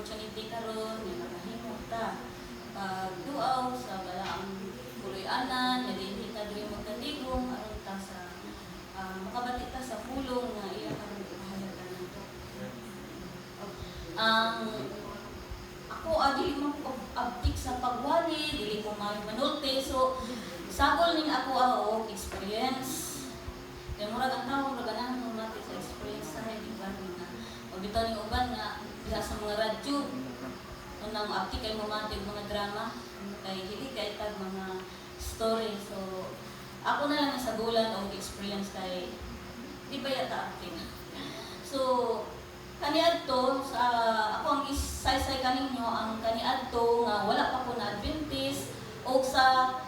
opportunity karon nga nakahimo ta duaw sa balaang puloy-anan nga dinhi ta diri magkatigom aron ta sa makabati ta sa pulong nga iya karon mahalagan nato. Ako dili man ko abtik sa pagwali, dili ko manulti, so sagol ning ako experience. Kaya murag ang tao murag ganahan mo mati sa experience sa hindi ba nga pabitaw ning uban nga diha sa mga radyo unang abtik kay mo mati mga drama kay dili kay tag mga story. So ako na lang sa bulan og experience kay di ba yata acting. So kaniadto sa ako ang isaysay kaninyo ang kaniadto nga wala pa ko na Adventist o sa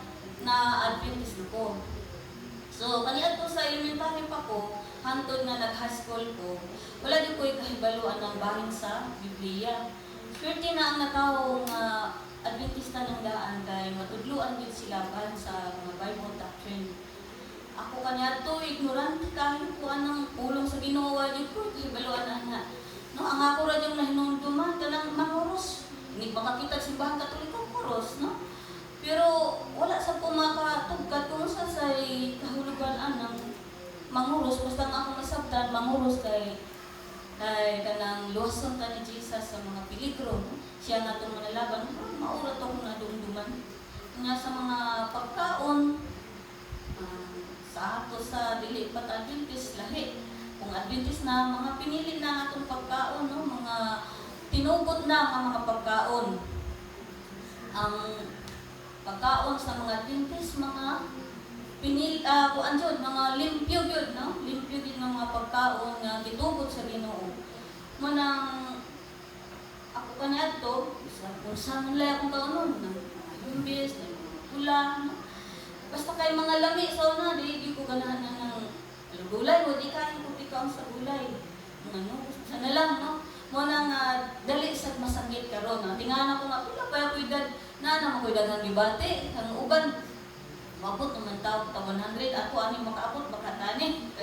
na Adventist ko. So kaniadto sa elementary pa ko hantod na nag-high school ko wala di ko kahibaluan ng bahin sa Biblia. Swerte na ang natawo nga Adventista ng daan kay matudluan gid sila bahin sa mga Bible doctrine. Ako kaniadto ignorante kayo ko anang pulong sa Ginoo di ko kahibaluan ana. No, ang ako ra yung nahinumduman kanang manguros. Hindi makakita simbahan Katoliko kuros, no? Pero wala sa kumakatugkat kung sa say kahulugan anang manguros basta ang akong nasabtan manguros kay kanang luwason ta ni Jesus sa mga peligro, no? Siya nga itong manalaban, maura itong nadumduman. Nga sa mga pagkaon, sa ato sa dili pat Adventist lahi. Kung Adventist na, mga pinili na atong pagkaon, no? Mga tinugot na ang mga pagkaon. Ang pagkaon sa mga Adventist, mga pinili, mga limpyo yun, no? Limpyo din ng mga pagkaon na gitugot sa Ginoo. Manang, ako kanyato, kung saan nila akong kaunon, Adventist, pula, no? Basta kay mga lami, so na, di ko ganahan na ng gulay mo, di kain ko pikaw sa gulay. Ano, sana lang, no? Muna nga, dali sa masakit karon. Tingnan ko nga, pila pa ako edad, na ko edad ng dibate. Ang uban, mabot naman tao, 100, ako ani makaabot, baka tani.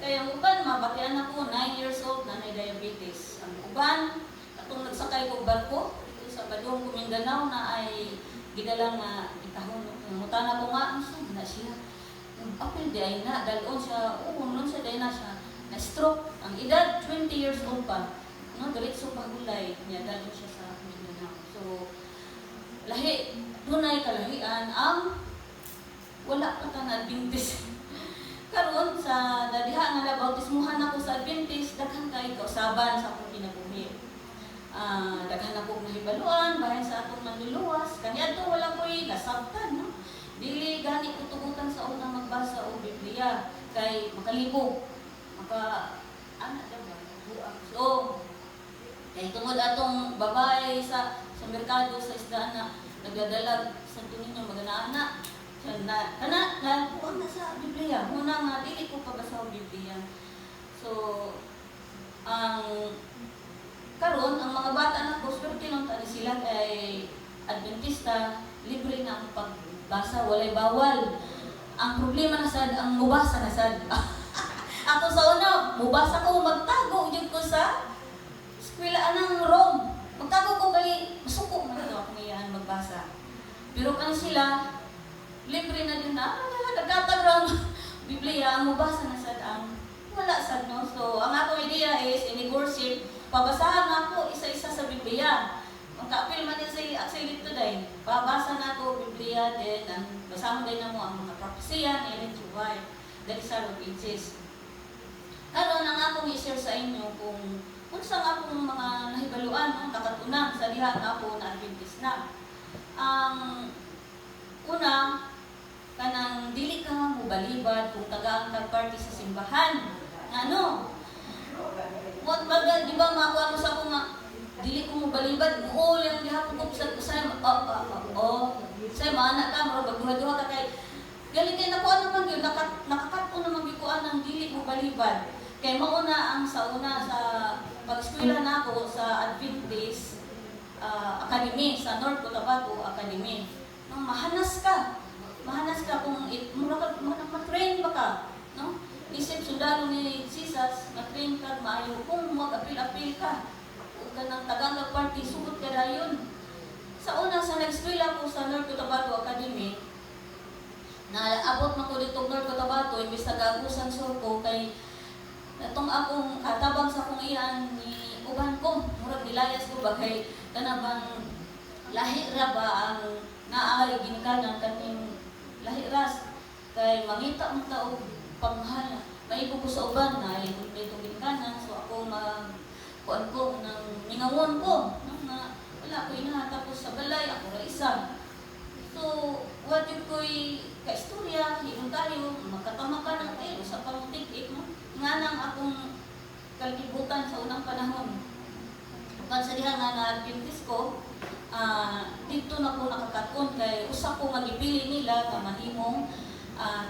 Kaya ang uban, mabakian ako, 9 years old, na may diabetes. Ang uban, atong nagsakay ko barko, ito sa Badong, Mindanao, na ay gidalang itahon. Nangutan ako nga, na siya. Apil di ay na, dalon siya, nun siya, dahil na siya, na-stroke. Ang edad, 20 years old pa. No, diretso pagulay niya, dalon siya sa Mindanao. So, lahi, dunay kalahian, ang wala pa ka na Adventist. Karon sa dadiha nga nabautismuhan ako sa Adventist, daghan kay kausaban sa akong kinabuhi. Daghan ako nahibaluan, bahin sa atong manluluwas. Kaniadto wala ko'y nasabtan, no? Dili gani ko tugutan sa unang magbasa o Biblia kay makalibog diba? So kay tungod atong babae sa merkado sa isdaan na nagdadalag sa tuninyo magana-ana na kuan na sa Biblia muna nga dili ko pabasa og Biblia. So ang karon ang mga bata na ko swerte nung tani sila kay Adventista libre na ang pagbasa, walay bawal. Ang problema na sad, ang mubasa na sad. Ako sa una, mubasa ko, magtago yun ko sa eskwela ng Rome. Magtago ko kay, masuko man ito ako ngayon magbasa. Pero kan sila, libre na din na, nagkatagrang Biblia, ang mubasa na sad, ang wala sad, no? So, ang akong idea is, in-worship, pabasahan ako isa-isa sa Biblia. Ang kaapil man din sa actually dito dahil, pabasa na ako Biblia din, basahon din na mo ang mga propesya ni Ellen G. White, dahil sa pages. Karon ang akong i-share sa inyo kung saan akong mga nahibaluan, no? Nakatunan sa diha na ako na Adventist na. Ang una, kanang dili ka mobalibad kung taga ang tag-party sa simbahan. Ano? Baga, di ba makuha mo sa akong dili ko mo balibad, lang gihapon ko sa say maanak ka, marag bagduha ka kay galing kay nakuha naman yun, nakakato naman gikuan ng dili mo balibad. Kay mauna ang sa una sa pag-eskwela na ako sa Adventist Academy, sa North Cotabato Academy. No, mahanas ka kung ma-train ba ka, no? Isip sundalo ni Jesus, ma-train ka, maayo kung mag-apil-apil ka. kanang Tagalog party, sugod ka dayon. Sa una, sa nag-eskwela ko sa North Cotabato Academy, na abot man ko dito North Cotabato, imbis nag-agusan ko kay itong akong katabang sa kong iyan ni uban ko, murag nilayas ko ba kay kanabang lahi ra ba ang naay ginikanan kaning lahi ras kay mangita mo tao pagmahal. Maibo ko sa uban na itong ginikanan, so ako kuan ko ng ningangon ko na wala ko ina tapos sa balay ako ra isa. So what yun ko'y kaistorya, hilong tayo, magkatama ka ng tayo sa pamutik mo. Nga nang akong kalibutan sa unang panahon. Kapag sa diha nga na-adventis ko, dito na ko nakakakon kay usa ko magipili nila na mahimong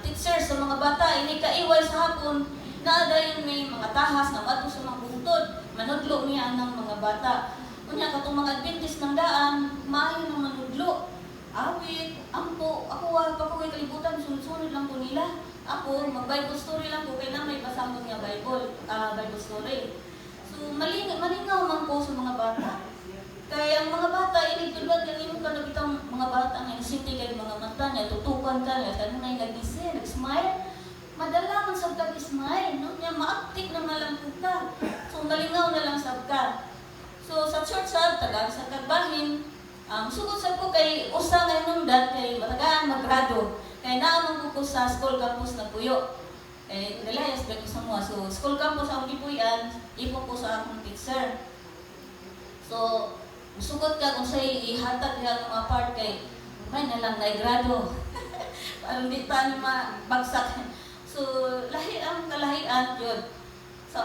teacher sa mga bata. Ini kaiway sa hapon, naadayon may mga tahas na mato sa mga buntod. Manudlo niya ng mga bata. Kunya katong mga Adventist ng daan, maayo ng manudlo. Awit, ampo, ako pa ko kalibutan, sunod-sunod lang ko nila. Ako, mag-Bible story lang ko, kaya na may basang nga Bible story. So, malingaw man ko sa mga bata. Kaya ang mga bata, inigtulad yung imo ka nabitang mga bata nga nasinti kayo mga mata niya, tutukan ka niya, kaya nang nag-isi, nag-smile. Madala man sa kag-smile, no? Niya, ma-active na malampog ka. So, malingaw na lang sa ka. So, sa church taga sa kagbahin, sugod sa ko kay usa nga inundan kay matagaan maggrado. Kay naamang ko sa school campus na Puyo. Nilayas ba ko sa mga. So, school campus ang gipuyan, ipo ko sa akong teacher. So, sugod ka kung sa'y ihatag niya mga part kay may nalang naigrado. Parang di pa mabagsak. So, lahi ang kalahian yun. So,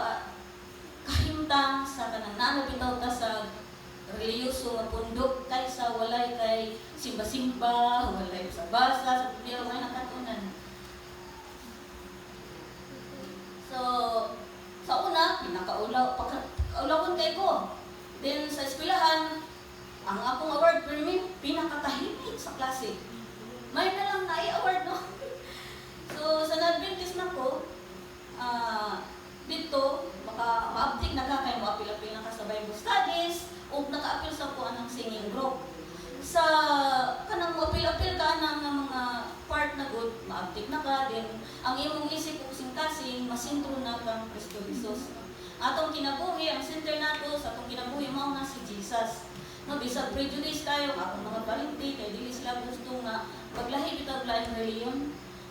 kahimtang sa kanang nanabitaw ta sa reliyoso nga pundok kaysa walay kay simba-simba, walay sa basa, sa pudyaw may nakatunan. So, sa una, pinakaulawon kay ko. Then sa eskwelahan, ang akong award for me, pinakatahimik sa klase. May na lang na-award, no? So, sa na-Adventist na ko, dito, baka ma-update na ka kayo, ma-apil-apil na ka sa Bible Studies, o naka-apil sa po anong singing group. Sa kanang ma-apil-apil ka ng mga part na good, ma-update na ka, then ang imong isip kung singkasing, masintro na kang Kristo Jesus. Atong kinabuhi, ang center nato sa atong kinabuhi, mao na si Jesus. No, bisag prejudice tayo, akong mga parinti, kaya dili sila gusto nga paglahi bitag laing reliyon.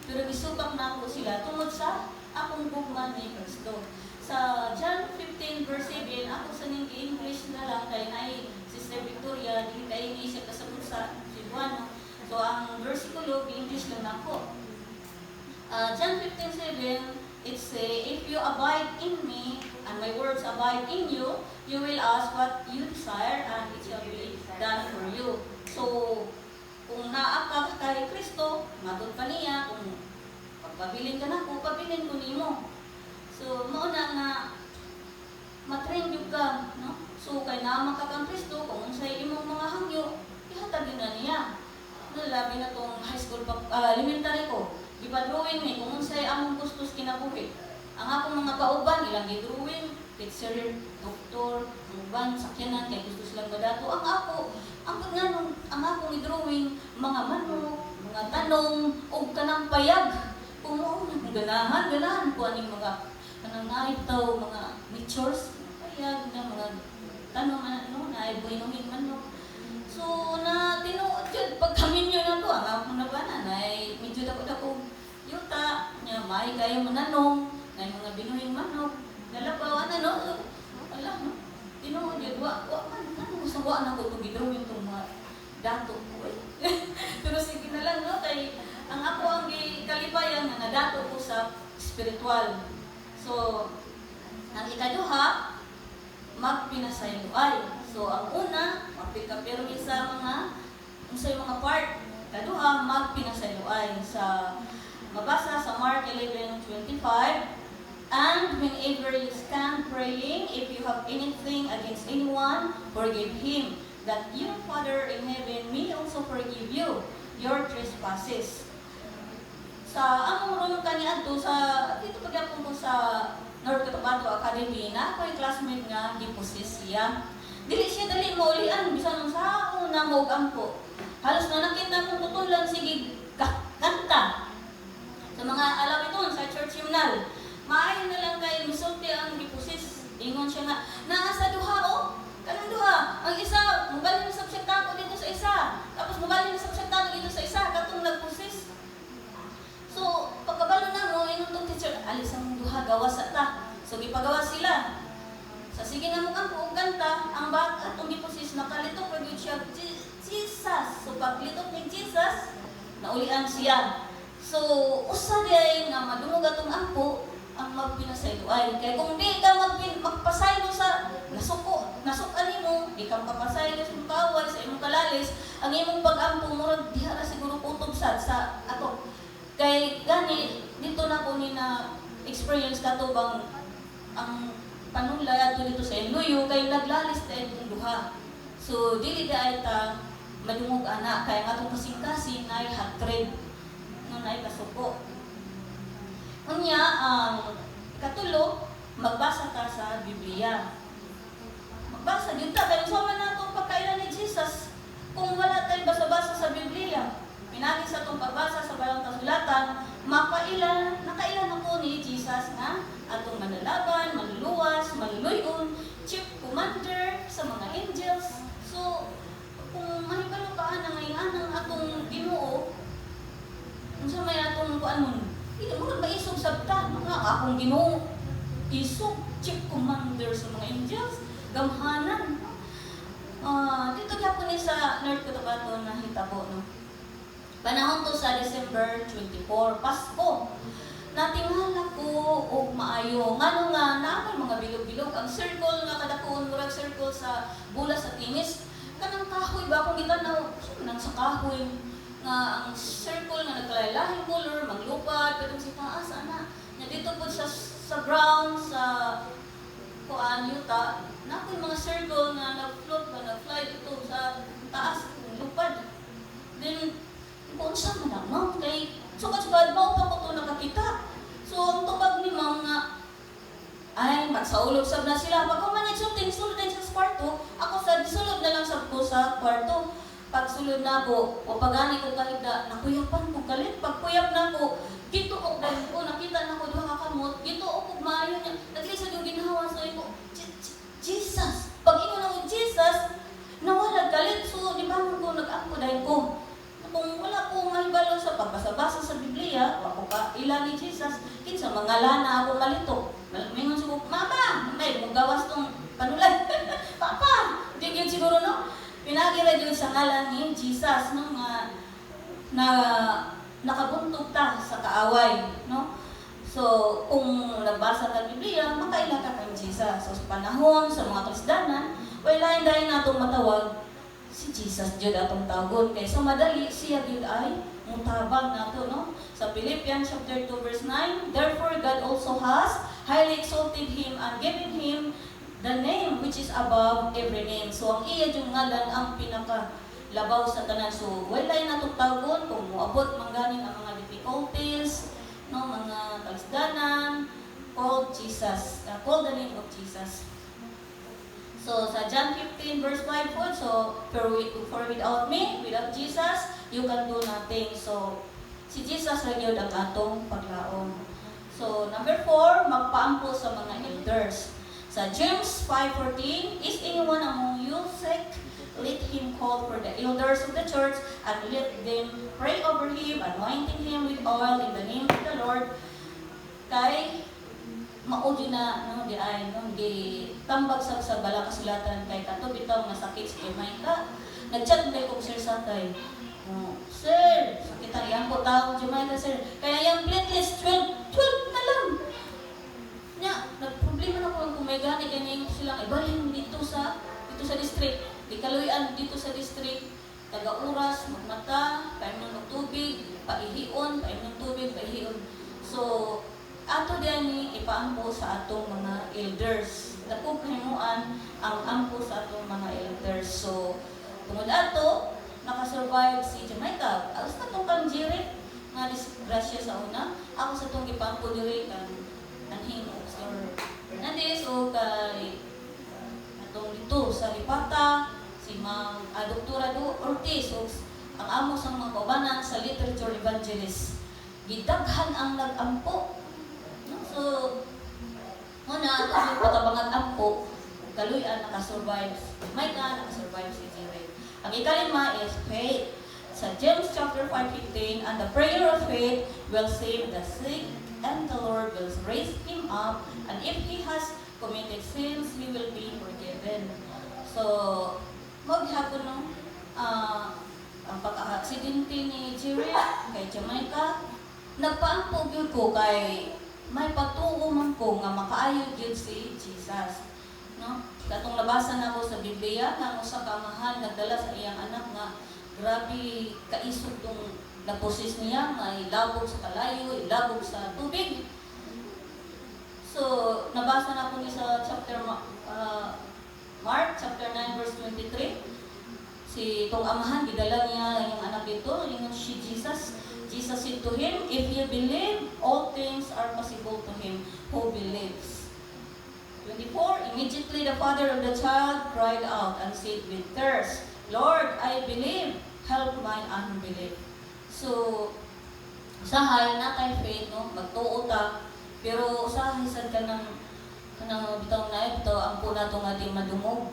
Pero gisubak na ako sila tungod sa akong gugman ni Kristo. Sa John 15 verse 7, ako sa ning English na lang kay nay Sister Victoria, dili kay iniisip ka sa bulsa si Juan. So ang versikulo English lang nako. John 15:7, it say, if you abide in me and my words abide in you, you will ask what you desire and it shall be done for you. So kung naa ka kay Kristo, matod pa niya, kung pagpabilin ka na ko, pabilin ko nimo. So, mauna nga, matrain yung ka, no? So, kay naman ka kang Kristo, kung unsay imong mga hangyo, ihatagin na niya. No, labi na tong high school, elementary ko, ipa-drawing ni, kung unsay among gustos kinabuhi. Ang akong mga kauban, ilang i-drawing, teacher, doktor, uban, sakyanan, kay gusto silang madato. Ang akong i-drawing, mga manok, mga tanong, o kanang payag. Kung mo, ganahan ko aning mga kanang naitaw, mga natures, payag na mga tanong, naiboy nung manok. So, na tinuod yun, pag kami nyo na to, ang akong nabanan, ay medyo dako-dako yuta, niya, may kayo mananong, na mga binuhing manok, nalabawan, wala, no? Tinuod yun, sawa na ko itong gidrawin itong mga dato ko. Pero sige na lang, no? Kay, ang ako ang kalipayan na nadato ko sa spiritual. So, ang ikaduha, magpinasayloay. So, ang una, magpikapirmi sa mga part. Ikaduha, magpinasayloay. Sa mabasa sa Mark 11:25, and whenever you stand praying, if you have anything against anyone, forgive him, that your Father in heaven may also forgive you your trespasses. Sa among runong kaniadto sa dito pagyapon ko sa North Cotabato Academy na ako yung classmate nga giposis siya. Dili siya dali maulian, bisan sa una mo ampo. Halos na nakita kong tutulan, sige, kanta. Sa mga alawiton, sa church hymnal, maayon na lang kayo, misulti ang gipusis. Ingon siya nga, naa sa duha o, kanang duha. Ang isa, mubalin sa subjektado dito sa isa. Tapos mubalin sa subjektado dito sa isa, katong nagpusis. So, pagkabalo na mo, ingon tong teacher, alis ang duha, gawas ta. So, gipagawas sila. Sa sige nga mukha po kanta, ang bata atong gipusis nakalitok pag siya Jesus. So paglitok ni Jesus, naulian siya. So usa day nga madungog atong ampo ang magpinasaylo ay kay kung di ka magpasaylo sa nasukan nimo, di ka magpasaylo sa imong kaway, sa imong kalalis, ang imong pag-ampo murag diha ra siguro kutob sa ato. Kay gani dito na ko ni na experience kato bang ang panulay ato dito sa Iloyo kay naglalis ta itong duha. So dili ay ta madungog ana kay atong kasing-kasing nay hatred no nay kasuko. Unya ang katulo magbasa ta sa Biblia. Magbasa gyud ta kay sama nato pagkailan ni Jesus. Kung wala tay basa-basa sa Biblia, pinagi sa atong pagbasa sa Balang Kasulatan, nakailan ako ni Jesus nga atong manalaban, manluluwas, manluluyon, chief commander sa mga angels. So, kung mahibalo ka na ngayon ang atong Ginoo, kung sa may atong kuanon, hindi mo maisog sabta, mga akong Ginoo, isog, chief commander sa mga angels, gamhanan. Dito gyapon ni sa North Cotabato na hitabo, no? Panahon to sa December 24, Pasko. Natingala ko og maayo. Ngano nga naay mga bilog-bilog ang circle nga kadakon murag circle sa bula sa tinis. Kanang kahoy ba akong gitanaw, nang sa kahoy nga ang circle nga nagkalain color, maglupad kadtong si taas ana. Nya dito pud sa ground sa kuan yuta, nakoy mga circle nga nag-float ba nag-fly dito sa taas lupad. Then kung sa manamang kay sukad-sukad mo pa ko to nakakita. So ang tubag ni ma'am nga ay magsaulog sab na sila. Pag kumanit shooting sulod din sa kwarto, ako sa disulod na lang sab ko sa kwarto. Pag sulod na ko, o pagani ko kahigda, nakuyapan ko galit. Pag kuyap na ko, gito og dahil ko nakita na ko duha ka kamot, gito og maayo niya. Naglisod yung ginawa sa ko. Jesus. Pag ingon ako Jesus, nawala galit. So di ba ko nag-ako dahil ko. Kung wala ko mahibalo sa pagbasa-basa sa Biblia, wako ka ila ni Jesus, kinsa mga lana ako malito. Mingon siguro, Mama, may gawas tong panulay. Papa, di yun siguro no? Pinagira yun sa ngalan ni Jesus, no? Na nakabuntog ta sa kaaway, no? So, kung nagbasa ka Biblia, makaila ka kay Jesus. So, sa panahon, sa mga Kristiyanan, wala dahil natong matawag, si Jesus jud atong tawgon kay so madali siya jud ay mutabang nato no sa Philippians chapter 2 verse 9 therefore God also has highly exalted him and given him the name which is above every name. So ang iya jud ngalan ang pinaka labaw sa tanan. So wala natong tawgon kung moabot man ganing ang mga difficulties no mga kalisdanan, call Jesus, call the name of Jesus. So, sa John 15 verse 5 po, so, for without me, without Jesus, you can do nothing. So, si Jesus lang yun ang atong paglaom. So, number 4, magpaampo sa mga elders. Sa James 5:14, is anyone among you sick? Let him call for the elders of the church and let them pray over him, anointing him with oil in the name of the Lord. Kay maudyo na no di ay no di tambag sa Balang Kasulatan kay kato bitaw nga sakit sa Jamaica. Nagchat day ko sir sa tay. Sir, sakit ang iyang ko tao Jamaica sir. Kaya yung platelets 12 na lang. Nya, nagproblema na ko kung may gani kay silang ibalhin dito sa district. Di kaluyan dito sa district. Taga-oras, magmata, painom ng tubig, paihion, painom ng tubig, paihion. So, ato din ipaampo sa atong mga elders. Dako kahimuan ang ampo sa atong mga elders. So, tungod ato, nakasurvive si Jamaica. Alas na itong kanjirit, nga disgrasya sa una. Ako sa itong ipampo diri kan anhing or nandis o kay atong dito sa Lipata, si Mang Doktora Ortiz, so, ang amo sa mga kaubanan sa literature evangelist. Gidaghan ang nag-ampo. No? So, muna, kasi patabangan ampo, kaluyan nakasurvive. May ka nakasurvive si Jiren. Ang ikalima is faith. Sa James chapter 5:15, and the prayer of faith will save the sick, and the Lord will raise him up, and if he has committed sins, he will be forgiven. So, maghapon no, ang pagka-aksidente ni Jiren kay Jamaica, nagpaampo gyud ko kay may patuo man ko nga makaayo gyud si Jesus. No? Katong labasan ako sa Biblia nga usa ka amahan nagdala sa iyang anak nga grabe kaisog tong naposis niya, may labog sa kalayo, ilabog sa tubig. So, nabasa na po niya sa chapter Mark, chapter 9, verse 23. Si itong amahan, gidala niya yung anak dito, yung si Jesus. Jesus said to him, if you believe, all things are possible to him who believes. 24, immediately the father of the child cried out and said with tears, Lord, I believe, help my unbelief. So, usahay na kay faith, no? Magtuo ta, pero usahay sad ka ng bitaw na ito, ang puna ito nga di madumog.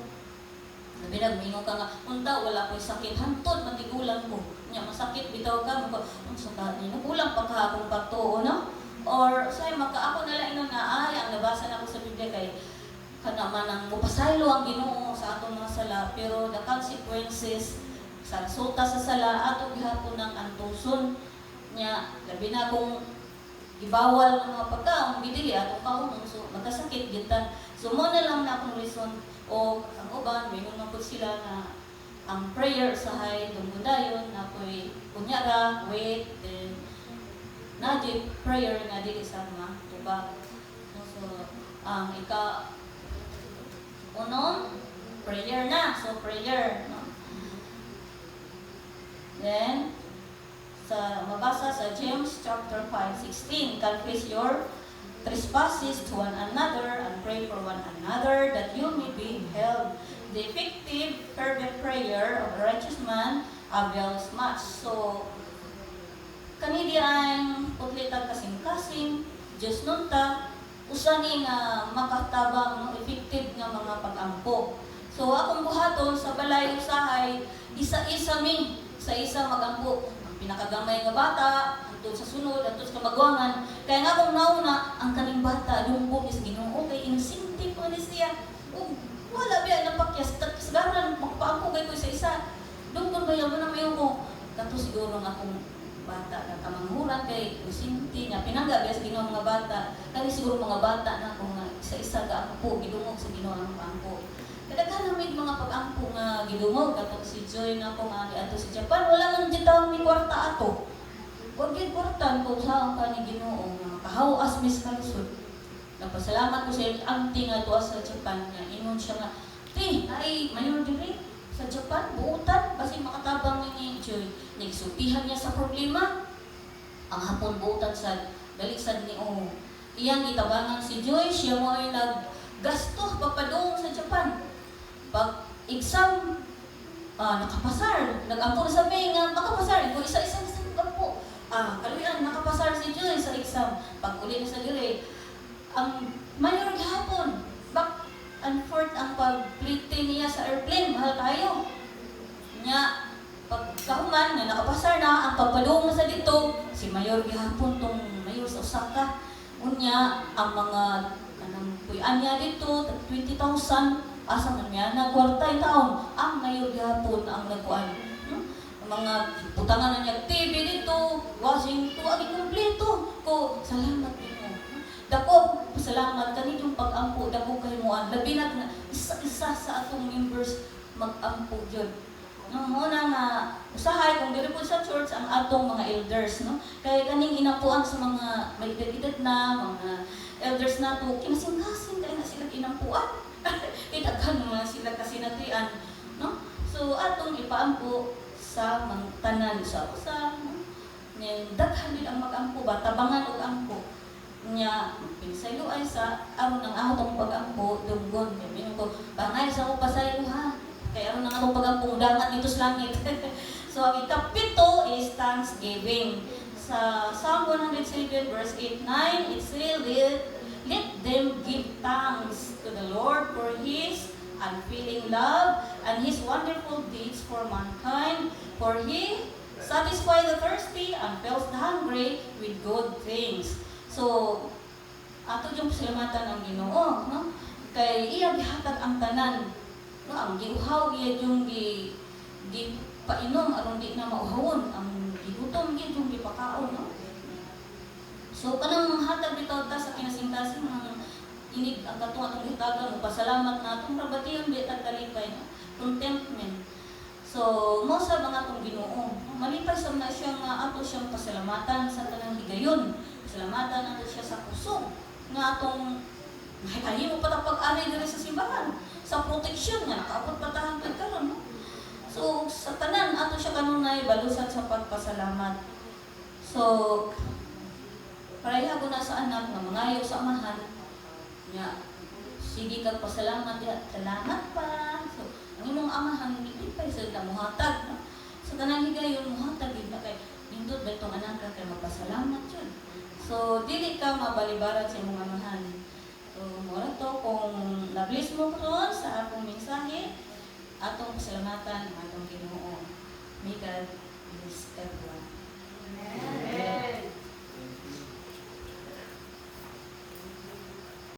Sabi nagmingo ka nga, unta, wala ko'y sakit, hantod, matigulang ko. Nya, masakit, bitaw ka, ang sakit, nagulang pa ka akong pagtuo, no? Or, usahay, ako nalang ino na, ang nabasa na ko sa Biblia kay, kanaman ang mupasaylo ang Ginoo sa atong mga sala, pero the consequences sa resulta sa sala atong gihapon ng antuson niya, labi na kung ibawal ng mga pagkaon bidili atong kaunon, so magkasakit gitan. So mo na lang na akong reason o ang uban mayroon man pud sila na ang prayer usahay dunggudayon na koy kunyara wait then na di prayer nga dili sa mga tubag. So ang unon, prayer na. So, prayer. No? Then, mabasa sa James chapter 5:16, confess your trespasses to one another and pray for one another that you may be healed. The effective, fervent prayer of a righteous man avails much. So, kanidi ay putlitag kasing-kasing, Diyos nunta, usani nga makatabang no, effective nga mga pag-ampo. So akong buhaton sa balay usahay, isa-isa sa isa magampo. Ang pinakagamay nga bata, antod sa sunod, antod sa kamagwangan. Kaya nga akong nauna, ang kaning bata, lumbo is Ginoo kay insentive ko ni siya. Wala biya napakyas, kasagaran, magpaampo kay ko isa-isa. Doon ba yung naman ko? Kato siguro nga akong bata na kamanghuran kay usinti niya pinangga biya sa Ginoo mga bata kani siguro mga bata na kung isa-isa ka ampo gidungog sa Ginoo ang pangko kadaghan namig mga pag-ampo nga gidungog katong si Joy na ko nga ato sa Japan wala man jud tawo mi kwarta ato wag gid kwartan kung saan ka ni Ginoo nga kahawas mis kalisod. Nagpasalamat ko sa auntie nga tuwa sa Japan nga ingon siya nga ti ay mayor diri sa Japan, buutan, kasi makatabang ni Joy. Nagsultihan niya sa problema. Ang hapon buutan sa baliksad ni O. Iyang itabangan si Joy, siya mo ay naggasto papadong sa Japan. Pag exam, nakapasar. Nag-ampo na sabi nga, makapasar. Kung isa-isa sa nag-ampo. Kaluyan, nakapasar si Joy sa exam. Pag uli na sa dire, ang mayor hapon, back and forth ang pag-plate niya sa airplane, mahal tayo. Nya, pagkahuman, na nakapasar na, ang pagpadong na sa dito, si Mayor gihapon tong Mayor sa Osaka. Unya, ang mga puyan niya dito, 20,000, asa man niya, nagwarta yung taon, ang Mayor gihapon ang nagkuhan. Ang mga putangan na niya, TV dito, washing to, ang kompleto ko, salamat niyo. Dako, pasalamat kaninyong pag-ampo, dako kahimuan. Labi na isa-isa sa atong members mag-ampo yun. Nung muna nga, usahay, kung dili po sa church, ang atong mga elders, no? Kaya kaning inampuan sa mga may edad na, mga elders na to, kinasing-kasing, kaya na sila inampuan. Kitaghan naman sila kasinatian, no? So, atong ipaampo sa mga tanan sa usa, no? Daghan din ang mag-ampo ba, tabangan og ampo. Unya, pinsaylo ay sa aron ng atong pag-ampo dunggon. Kaya ko, bangay sa ko pasayo ha. Kaya aron ng atong pag-ampo dangat dito sa langit. So, ang ikapito is thanksgiving. Sa Psalm 107 verse 8-9, it says, let them give thanks to the Lord for His unfailing love and His wonderful deeds for mankind. For He satisfies the thirsty and fills the hungry with good things. So, ato yung pasalamatan ang Ginoo, no? Kay iya gihatag ang tanan, no? Ang giuhaw iya yung gi painom aron di na mauhawon, ang gigutom gid yung gipakaon, no? So kanang hatag bitaw ta sa kinasingkasing ang inig ang katong atong hitagan mo pasalamat natong rabatiyon bitag kalipay, no? Contentment. So mo sa mga atong Ginoo, malipay sa na siya nga ato siyang pasalamatan sa tanang higayon. Pasalamatan nato siya sa kusog nga atong mahimo pa ta pag-anay diri sa simbahan, sa proteksyon nga nakaabot pa ta hangtod karon, no? So, sa tanan, ato siya kanunay balusan sa pagpasalamat. So, pareha ko na sa anak na mangayo sa amahan, nga, sige kag pasalamat ya, salamat pa. So, ang imong amahan, hindi pa isa muhatag. No? Sa tanang higayon, muhatag, hindi kay nindot ba itong anak ka kay magpasalamat yun. So, dili ka mabalibarat sa imong amahan. So, mura to, kung na-bless mo ko sa akong mensahe, atong pasalamatan ang atong Ginoo. May God bless everyone. Amen.